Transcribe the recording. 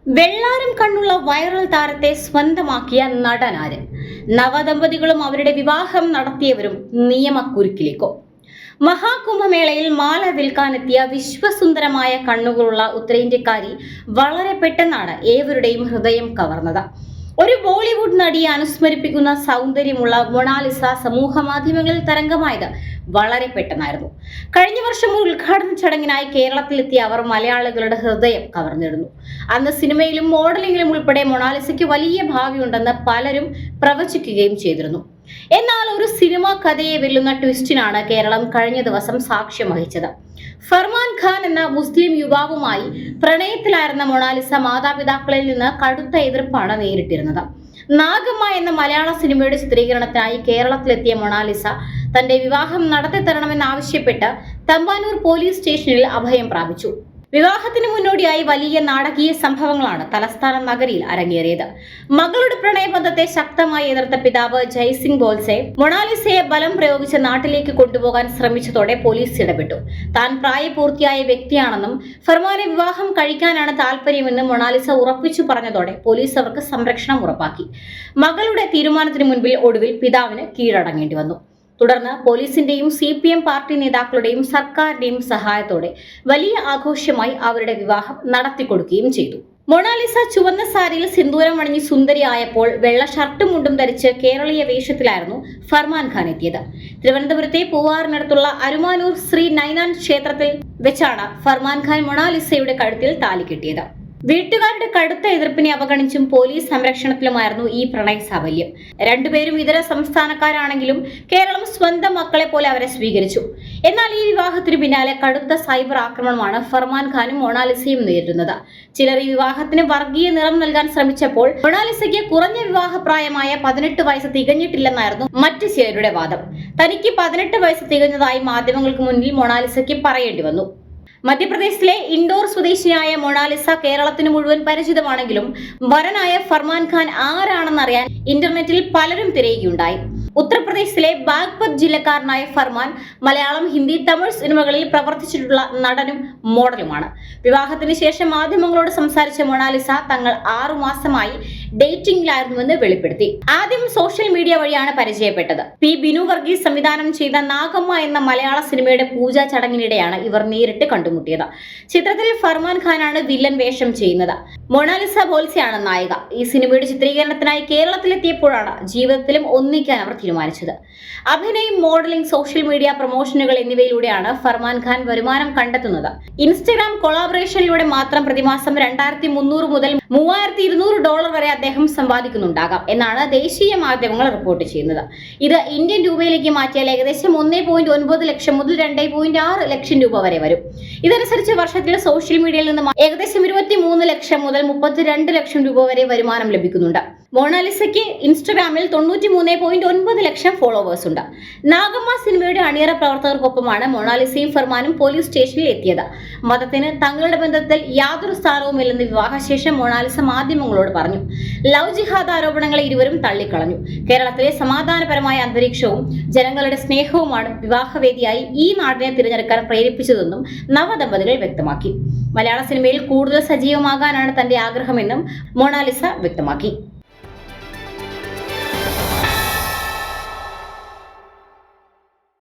വെള്ളാരം കണ്ണുള്ള വൈറൽ താരത്തെ സ്വന്തമാക്കിയ നടനാര്? നവദമ്പതികളും അവരുടെ വിവാഹം നടത്തിയവരും നിയമക്കുരുക്കിലേക്കോ? മഹാകുംഭമേളയിൽ മാല വിൽക്കാനെത്തിയ വിശ്വസുന്ദരമായ കണ്ണുകളുള്ള ഉത്തരേന്ത്യക്കാരി വളരെ പെട്ടെന്നാണ് ഏവരുടെയും ഹൃദയം കവർന്നത്. ഒരു ബോളിവുഡ് നടിയെ അനുസ്മരിപ്പിക്കുന്ന സൗന്ദര്യമുള്ള മൊണാലിസ സമൂഹ മാധ്യമങ്ങളിൽ തരംഗമായത് വളരെ പെട്ടെന്നായിരുന്നു. കഴിഞ്ഞ വർഷം ഒരു ഉദ്ഘാടന ചടങ്ങിനായി കേരളത്തിലെത്തിയ അവർ മലയാളികളുടെ ഹൃദയം കവർന്നിരുന്നു. അന്ന് സിനിമയിലും മോഡലിംഗിലും ഉൾപ്പെടെ മൊണാലിസയ്ക്ക് വലിയ ഭാവിയുണ്ടെന്ന് പലരും പ്രവചിക്കുകയും ചെയ്തിരുന്നു. എന്നാൽ ഒരു സിനിമാ കഥയെ വെല്ലുന്ന ട്വിസ്റ്റിനാണ് കേരളം കഴിഞ്ഞ ദിവസം സാക്ഷ്യം വഹിച്ചത്. ഫർമാൻ ഖാൻ എന്ന മുസ്ലിം യുവാവുമായി പ്രണയത്തിലായിരുന്ന മൊണാലിസ മാതാപിതാക്കളിൽ നിന്ന് കടുത്ത എതിർപ്പാണ് നേരിട്ടിരുന്നത്. നാഗമ്മ എന്ന മലയാള സിനിമയുടെ ചിത്രീകരണത്തിനായി കേരളത്തിലെത്തിയ മൊണാലിസ തന്റെ വിവാഹം നടത്തിത്തരണമെന്നാവശ്യപ്പെട്ട് തമ്പാനൂർ പോലീസ് സ്റ്റേഷനിൽ അഭയം പ്രാപിച്ചു. വിവാഹത്തിന് മുന്നോടിയായി വലിയ നാടകീയ സംഭവങ്ങളാണ് തലസ്ഥാന നഗരിയിൽ അരങ്ങേറിയത്. മകളുടെ പ്രണയബന്ധത്തെ ശക്തമായി എതിർത്ത പിതാവ് ജയ്സിംഗ് ബോൾസെ മൊണാലിസയെ ബലം പ്രയോഗിച്ച് നാട്ടിലേക്ക് കൊണ്ടുപോകാൻ ശ്രമിച്ചതോടെ പോലീസ് ഇടപെട്ടു. താൻ പ്രായപൂർത്തിയായ വ്യക്തിയാണെന്നും ഫർമാനെ വിവാഹം കഴിക്കാനാണ് താല്പര്യമെന്നും മൊണാലിസ ഉറപ്പിച്ചു പറഞ്ഞതോടെ പോലീസ് അവർക്ക് സംരക്ഷണം ഉറപ്പാക്കി. മകളുടെ തീരുമാനത്തിന് മുൻപിൽ ഒടുവിൽ പിതാവിന് കീഴടങ്ങേണ്ടി വന്നു. തുടർന്ന് പോലീസിന്റെയും CPM പാർട്ടി നേതാക്കളുടെയും സർക്കാരിന്റെയും സഹായത്തോടെ വലിയ ആഘോഷമായി അവരുടെ വിവാഹം നടത്തിക്കൊടുക്കുകയും ചെയ്തു. മൊണാലിസ ചുവന്ന സാരിയിൽ സിന്ദൂരം അണിഞ്ഞ് സുന്ദരിയായപ്പോൾ വെള്ള ഷർട്ടും മുണ്ടും ധരിച്ച് കേരളീയ വേഷത്തിലായിരുന്നു ഫർമാൻ ഖാൻ എത്തിയത്. തിരുവനന്തപുരത്തെ പൂവാറിനടുത്തുള്ള അരുമാനൂർ ശ്രീ നൈനാൻ ക്ഷേത്രത്തിൽ വെച്ചാണ് ഫർമാൻ ഖാൻ മൊണാലിസയുടെ കഴുത്തിൽ താലി കെട്ടിയത്. വീട്ടുകാരുടെ കടുത്ത എതിർപ്പിനെ അവഗണിച്ചും പോലീസ് സംരക്ഷണത്തിലുമായിരുന്നു ഈ പ്രണയ സാഫല്യം. രണ്ടുപേരും ഇതര സംസ്ഥാനക്കാരാണെങ്കിലും കേരളം സ്വന്തം മക്കളെ പോലെ അവരെ സ്വീകരിച്ചു. എന്നാൽ ഈ വിവാഹത്തിന് പിന്നാലെ കടുത്ത സൈബർ ആക്രമണമാണ് ഫർമാൻ ഖാനും മൊണാലിസയും നേരിടുന്നത്. ചിലർ ഈ വിവാഹത്തിന് വർഗീയ നിറം നൽകാൻ ശ്രമിച്ചപ്പോൾ മൊണാലിസയ്ക്ക് കുറഞ്ഞ വിവാഹപ്രായമായ 18 വയസ്സ് തികഞ്ഞിട്ടില്ലെന്നായിരുന്നു മറ്റു ചിലരുടെ വാദം. തനിക്ക് 18 വയസ്സ് തികഞ്ഞതായി മാധ്യമങ്ങൾക്ക് മുന്നിൽ മൊണാലിസയ്ക്ക് പറയേണ്ടി വന്നു. മധ്യപ്രദേശിലെ ഇൻഡോർ സ്വദേശിയായ മൊണാലിസ കേരളത്തിന് മുഴുവൻ പരിചിതമാണെങ്കിലും വരനായ ഫർമാൻ ഖാൻ ആരാണെന്നറിയാൻ ഇന്റർനെറ്റിൽ പലരും തിരയുകയുണ്ടായി. ഉത്തർപ്രദേശിലെ ബാഗ്പത് ജില്ലക്കാരനായ ഫർമാൻ മലയാളം, ഹിന്ദി, തമിഴ് സിനിമകളിൽ പ്രവർത്തിച്ചിട്ടുള്ള നടനും മോഡലുമാണ്. വിവാഹത്തിന് ശേഷം മാധ്യമങ്ങളോട് സംസാരിച്ച മൊണാലിസ തങ്ങൾ 6 മാസമായി ഡേറ്റിംഗിലായിരുന്നുവെന്ന് വെളിപ്പെടുത്തി. ആദ്യം സോഷ്യൽ മീഡിയ വഴിയാണ് പരിചയപ്പെട്ടത്. P. ബിനു വർഗീസ് സംവിധാനം ചെയ്ത നാഗമ്മ എന്ന മലയാള സിനിമയുടെ പൂജാ ചടങ്ങിനിടെയാണ് ഇവർ നേരിട്ട് കണ്ടുമുട്ടിയത്. ചിത്രത്തിൽ ഫർമാൻ ഖാനാണ് വില്ലൻ വേഷം ചെയ്യുന്നത്. മൊണാലിസ ബോൾസെയാണ് നായിക. ഈ സിനിമയുടെ ചിത്രീകരണത്തിനായി കേരളത്തിലെത്തിയപ്പോഴാണ് ജീവിതത്തിലും ഒന്നിക്കാൻ അവർ തീരുമാനിച്ചത്. അഭിനയം, മോഡലിംഗ്, സോഷ്യൽ മീഡിയ പ്രൊമോഷനുകൾ എന്നിവയിലൂടെയാണ് ഫർമാൻ ഖാൻ വരുമാനം കണ്ടെത്തുന്നത്. ഇൻസ്റ്റഗ്രാം കൊളാബറേഷനിലൂടെ മാത്രം പ്രതിമാസം $2300 മുതൽ $3200 വരെ അദ്ദേഹം സമ്പാദിക്കുന്നുണ്ടാകാം എന്നാണ് ദേശീയ മാധ്യമങ്ങൾ റിപ്പോർട്ട് ചെയ്യുന്നത്. ഇത് ഇന്ത്യൻ രൂപയിലേക്ക് മാറ്റിയാൽ ഏകദേശം 1.9 ലക്ഷം മുതൽ 2.6 ലക്ഷം രൂപ വരെ വരും. ഇതനുസരിച്ച് വർഷത്തിൽ സോഷ്യൽ മീഡിയയിൽ നിന്ന് ഏകദേശം 23 ലക്ഷം മുതൽ 32 ലക്ഷം രൂപ വരെ വരുമാനം ലഭിക്കുന്നുണ്ട്. മൊണാലിസയ്ക്ക് ഇൻസ്റ്റഗ്രാമിൽ 93.9 ലക്ഷം ഫോളോവേഴ്സ് ഉണ്ട്. നാഗമ്മ സിനിമയുടെ അണിയറ പ്രവർത്തകർക്കൊപ്പമാണ് മൊണാലിസയും ഫർമാനും പോലീസ് സ്റ്റേഷനിൽ എത്തിയത്. മതത്തിന് തങ്ങളുടെ ബന്ധത്തിൽ യാതൊരു സ്ഥാനവുമില്ലെന്ന് വിവാഹശേഷം മൊണാലിസ മാധ്യമങ്ങളോട് പറഞ്ഞു. ലവ് ജിഹാദ് ആരോപണങ്ങളെ ഇരുവരും തള്ളിക്കളഞ്ഞു. കേരളത്തിലെ സമാധാനപരമായ അന്തരീക്ഷവും ജനങ്ങളുടെ സ്നേഹവുമാണ് വിവാഹവേദിയായി ഈ നാടിനെ തിരഞ്ഞെടുക്കാൻ പ്രേരിപ്പിച്ചതെന്നും നവദമ്പതികൾ വ്യക്തമാക്കി. മലയാള സിനിമയിൽ കൂടുതൽ സജീവമാകാനാണ് തന്റെ ആഗ്രഹമെന്നും മൊണാലിസ വ്യക്തമാക്കി.